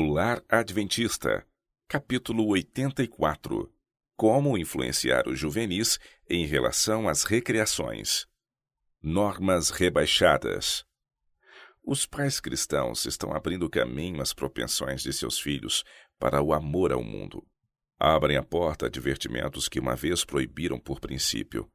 O Lar Adventista, capítulo 84. Como influenciar os juvenis em relação às recreações. Normas rebaixadas. Os pais cristãos estão abrindo caminho às propensões de seus filhos para o amor ao mundo. Abrem a porta a divertimentos que uma vez proibiram por princípio.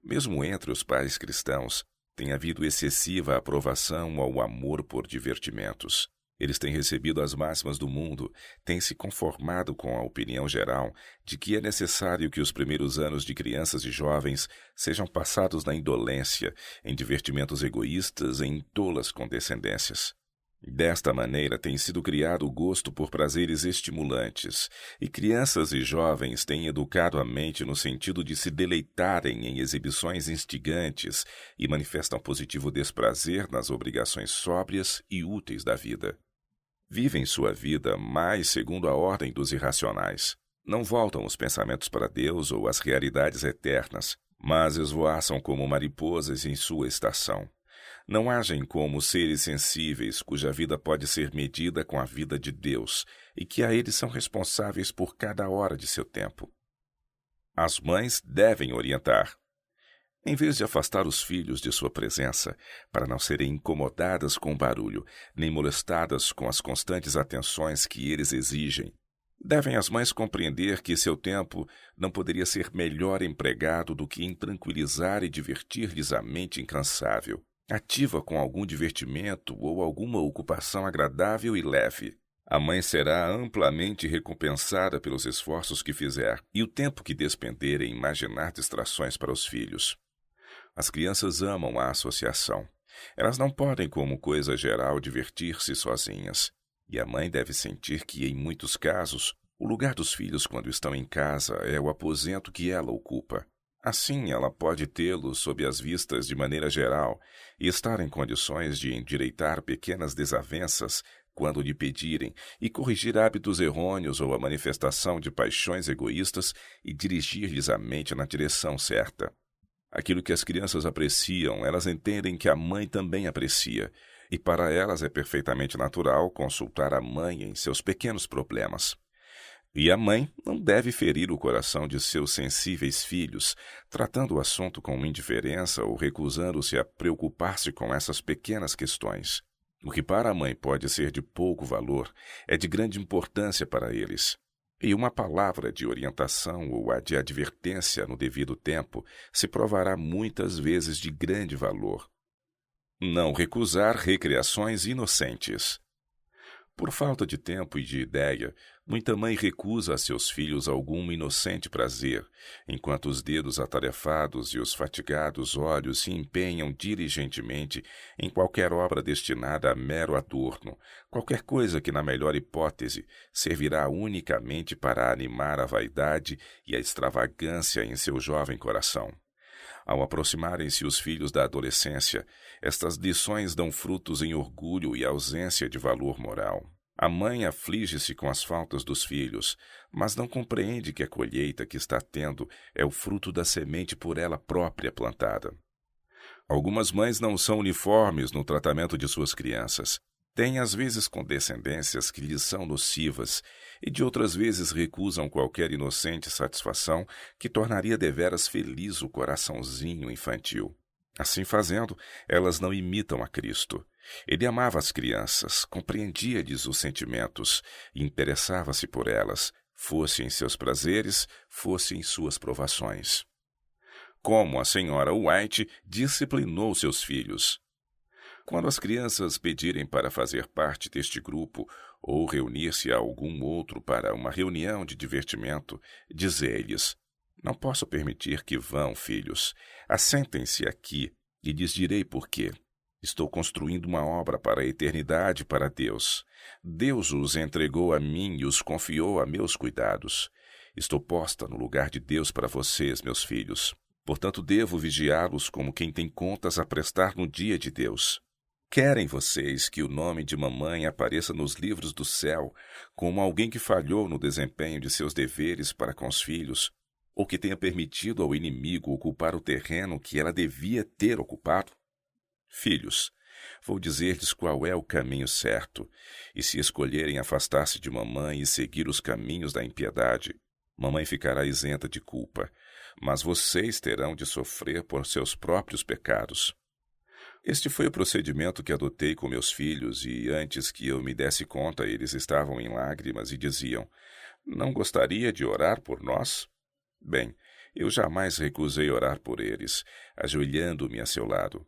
Mesmo entre os pais cristãos, tem havido excessiva aprovação ao amor por divertimentos. Eles têm recebido as máximas do mundo, têm se conformado com a opinião geral de que é necessário que os primeiros anos de crianças e jovens sejam passados na indolência, em divertimentos egoístas e em tolas condescendências. Desta maneira tem sido criado o gosto por prazeres estimulantes, e crianças e jovens têm educado a mente no sentido de se deleitarem em exibições instigantes e manifestam positivo desprazer nas obrigações sóbrias e úteis da vida. Vivem sua vida mais segundo a ordem dos irracionais. Não voltam os pensamentos para Deus ou as realidades eternas, mas esvoaçam como mariposas em sua estação. Não agem como seres sensíveis cuja vida pode ser medida com a vida de Deus e que a eles são responsáveis por cada hora de seu tempo. As mães devem orientar. Em vez de afastar os filhos de sua presença, para não serem incomodadas com o barulho, nem molestadas com as constantes atenções que eles exigem, devem as mães compreender que seu tempo não poderia ser melhor empregado do que em tranquilizar e divertir-lhes a mente incansável, ativa com algum divertimento ou alguma ocupação agradável e leve. A mãe será amplamente recompensada pelos esforços que fizer e o tempo que despender em imaginar distrações para os filhos. As crianças amam a associação. Elas não podem, como coisa geral, divertir-se sozinhas. E a mãe deve sentir que, em muitos casos, o lugar dos filhos quando estão em casa é o aposento que ela ocupa. Assim, ela pode tê-los sob as vistas de maneira geral e estar em condições de endireitar pequenas desavenças quando lhe pedirem e corrigir hábitos errôneos ou a manifestação de paixões egoístas e dirigir-lhes a mente na direção certa. Aquilo que as crianças apreciam, elas entendem que a mãe também aprecia, e para elas é perfeitamente natural consultar a mãe em seus pequenos problemas. E a mãe não deve ferir o coração de seus sensíveis filhos, tratando o assunto com indiferença ou recusando-se a preocupar-se com essas pequenas questões. O que para a mãe pode ser de pouco valor é de grande importância para eles. E uma palavra de orientação ou a de advertência no devido tempo se provará muitas vezes de grande valor. Não recusar recreações inocentes. Por falta de tempo e de ideia, muita mãe recusa a seus filhos algum inocente prazer, enquanto os dedos atarefados e os fatigados olhos se empenham diligentemente em qualquer obra destinada a mero adorno, qualquer coisa que, na melhor hipótese, servirá unicamente para animar a vaidade e a extravagância em seu jovem coração. Ao aproximarem-se os filhos da adolescência, estas lições dão frutos em orgulho e ausência de valor moral. A mãe aflige-se com as faltas dos filhos, mas não compreende que a colheita que está tendo é o fruto da semente por ela própria plantada. Algumas mães não são uniformes no tratamento de suas crianças. Têm às vezes condescendências que lhes são nocivas e de outras vezes recusam qualquer inocente satisfação que tornaria deveras feliz o coraçãozinho infantil. Assim fazendo, elas não imitam a Cristo. Ele amava as crianças, compreendia-lhes os sentimentos e interessava-se por elas, fosse em seus prazeres, fosse em suas provações. Como a senhora White disciplinou seus filhos. Quando as crianças pedirem para fazer parte deste grupo ou reunir-se a algum outro para uma reunião de divertimento, dizei-lhes: não posso permitir que vão, filhos. Assentem-se aqui e lhes direi por quê. Estou construindo uma obra para a eternidade para Deus. Deus os entregou a mim e os confiou a meus cuidados. Estou posta no lugar de Deus para vocês, meus filhos. Portanto, devo vigiá-los como quem tem contas a prestar no dia de Deus. Querem vocês que o nome de mamãe apareça nos livros do céu como alguém que falhou no desempenho de seus deveres para com os filhos, ou que tenha permitido ao inimigo ocupar o terreno que ela devia ter ocupado? Filhos, Vou dizer-lhes qual é o caminho certo, e se escolherem afastar-se de mamãe e seguir os caminhos da impiedade, mamãe ficará isenta de culpa, mas vocês terão de sofrer por seus próprios pecados. Este foi o procedimento que adotei com meus filhos, e antes que eu me desse conta, eles estavam em lágrimas e diziam: "Não gostaria de orar por nós?" Bem, eu jamais recusei orar por eles, ajoelhando-me a seu lado.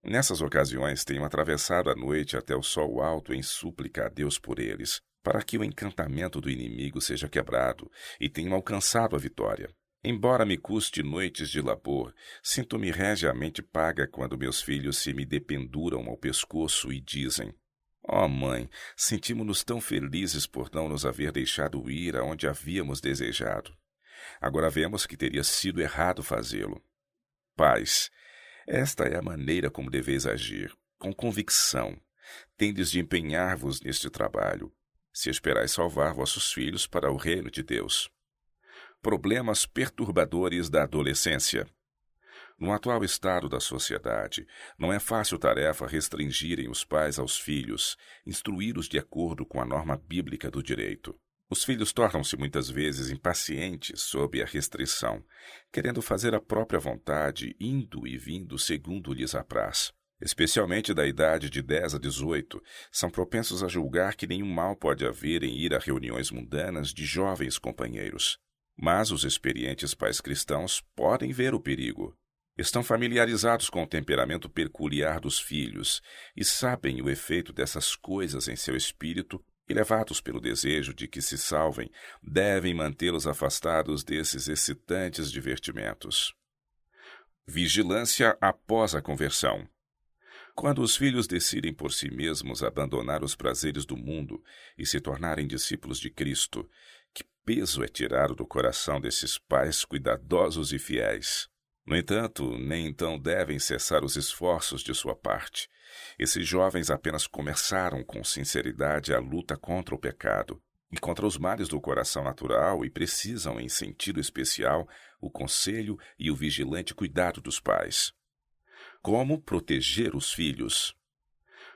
Nessas ocasiões, tenho atravessado a noite até o sol alto em súplica a Deus por eles, para que o encantamento do inimigo seja quebrado, e tenho alcançado a vitória. Embora me custe noites de labor, sinto-me regiamente paga quando meus filhos se me dependuram ao pescoço e dizem: "Ó mãe, sentimos-nos tão felizes por não nos haver deixado ir aonde havíamos desejado. Agora vemos que teria sido errado fazê-lo. Pais, esta é a maneira como deveis agir, com convicção. Tendes de empenhar-vos neste trabalho, se esperais salvar vossos filhos para o reino de Deus." Problemas perturbadores da adolescência. No atual estado da sociedade, não é fácil tarefa restringirem os pais aos filhos, instruí-los de acordo com a norma bíblica do direito. Os filhos tornam-se muitas vezes impacientes sob a restrição, querendo fazer a própria vontade, indo e vindo segundo lhes apraz. Especialmente da idade de 10 a 18, são propensos a julgar que nenhum mal pode haver em ir a reuniões mundanas de jovens companheiros. Mas os experientes pais cristãos podem ver o perigo. Estão familiarizados com o temperamento peculiar dos filhos e sabem o efeito dessas coisas em seu espírito e, levados pelo desejo de que se salvem, devem mantê-los afastados desses excitantes divertimentos. Vigilância após a conversão. Quando os filhos decidem por si mesmos abandonar os prazeres do mundo e se tornarem discípulos de Cristo, que peso é tirado do coração desses pais cuidadosos e fiéis. No entanto, nem então devem cessar os esforços de sua parte. Esses jovens apenas começaram com sinceridade a luta contra o pecado e contra os males do coração natural e precisam, em sentido especial, o conselho e o vigilante cuidado dos pais. Como proteger os filhos?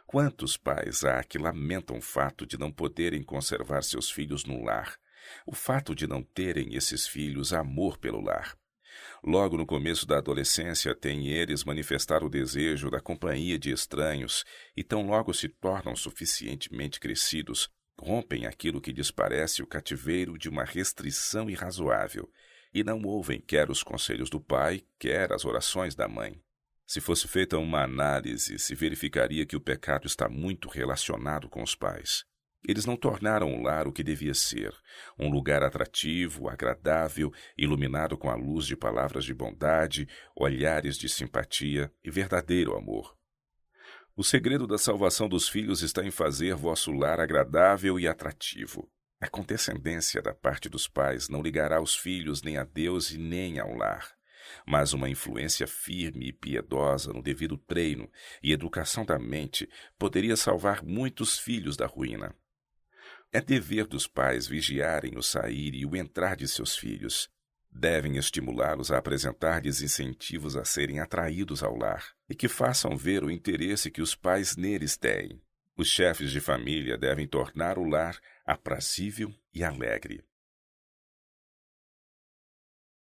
Quantos pais há que lamentam o fato de não poderem conservar seus filhos no lar, o fato de não terem esses filhos amor pelo lar? Logo no começo da adolescência, têm eles manifestar o desejo da companhia de estranhos e tão logo se tornam suficientemente crescidos, rompem aquilo que lhes parece o cativeiro de uma restrição irrazoável e não ouvem quer os conselhos do pai, quer as orações da mãe. Se fosse feita uma análise, se verificaria que o pecado está muito relacionado com os pais. Eles não tornaram o lar o que devia ser, um lugar atrativo, agradável, iluminado com a luz de palavras de bondade, olhares de simpatia e verdadeiro amor. O segredo da salvação dos filhos está em fazer vosso lar agradável e atrativo. A condescendência da parte dos pais não ligará os filhos nem a Deus e nem ao lar, mas uma influência firme e piedosa no devido treino e educação da mente poderia salvar muitos filhos da ruína. É dever dos pais vigiarem o sair e o entrar de seus filhos. Devem estimulá-los a apresentar-lhes incentivos a serem atraídos ao lar e que façam ver o interesse que os pais neles têm. Os chefes de família devem tornar o lar aprazível e alegre.